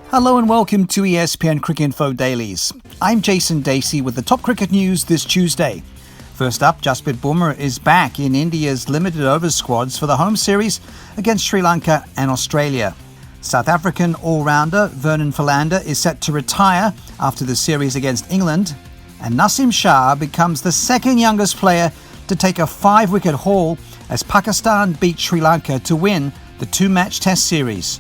Hello and welcome to ESPN Cricinfo Dailies. I'm Jason Dacey with the top cricket news this Tuesday. First up, Jasprit Bumrah is back in India's limited overs squads for the home series against Sri Lanka and Australia. South African all-rounder Vernon Philander is set to retire after the series against England, and Naseem Shah becomes the second youngest player to take a 5-wicket haul as Pakistan beat Sri Lanka to win the 2-match Test series.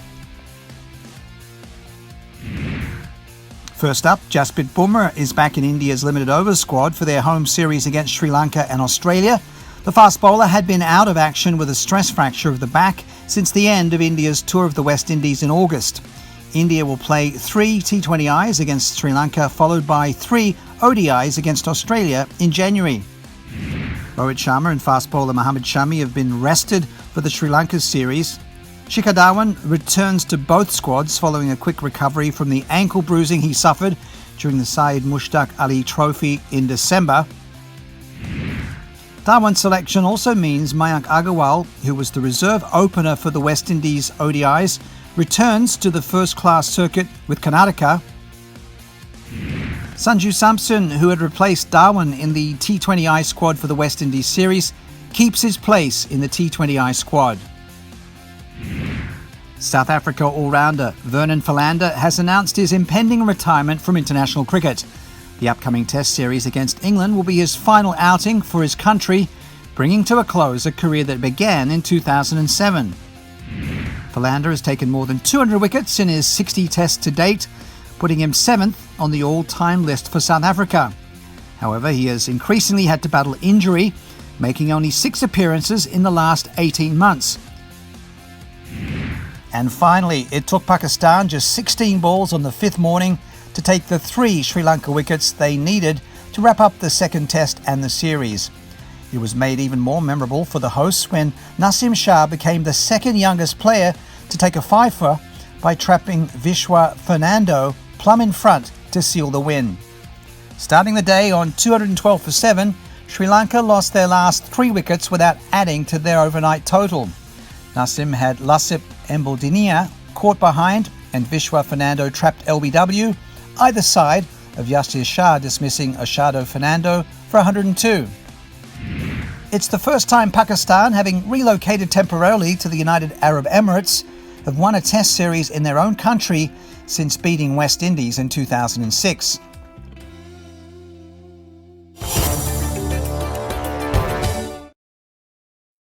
First up, Jasprit Bumrah is back in India's limited overs squad for their home series against Sri Lanka and Australia. The fast bowler had been out of action with a stress fracture of the back since the end of India's tour of the West Indies in August. India will play 3 T20Is against Sri Lanka, followed by 3 ODIs against Australia in January. Rohit Sharma and fast bowler Mohammad Shami have been rested for the Sri Lanka series. Shikhar Dhawan returns to both squads following a quick recovery from the ankle bruising he suffered during the Syed Mushtaq Ali Trophy in December. Dhawan's selection also means Mayank Agarwal, who was the reserve opener for the West Indies ODIs, returns to the first-class circuit with Karnataka. Sanju Samson, who had replaced Dhawan in the T20I squad for the West Indies series, keeps his place in the T20I squad. South Africa all-rounder Vernon Philander has announced his impending retirement from international cricket. The upcoming Test series against England will be his final outing for his country, bringing to a close a career that began in 2007. Philander has taken more than 200 wickets in his 60 tests to date, putting him 7th on the all-time list for South Africa. However, he has increasingly had to battle injury, making only 6 appearances in the last 18 months. And finally, it took Pakistan just 16 balls on the 5th morning to take the 3 Sri Lanka wickets they needed to wrap up the second test and the series. It was made even more memorable for the hosts when Naseem Shah became the second youngest player to take a fifer by trapping Vishwa Fernando plumb in front to seal the win. Starting the day on 212 for 7, Sri Lanka lost their last 3 wickets without adding to their overnight total. Naseem had Lasip Embaldinia caught behind and Vishwa Fernando trapped LBW, either side of Yasir Shah dismissing Oshado Fernando for 102. It's the first time Pakistan, having relocated temporarily to the United Arab Emirates, have won a Test series in their own country since beating West Indies in 2006.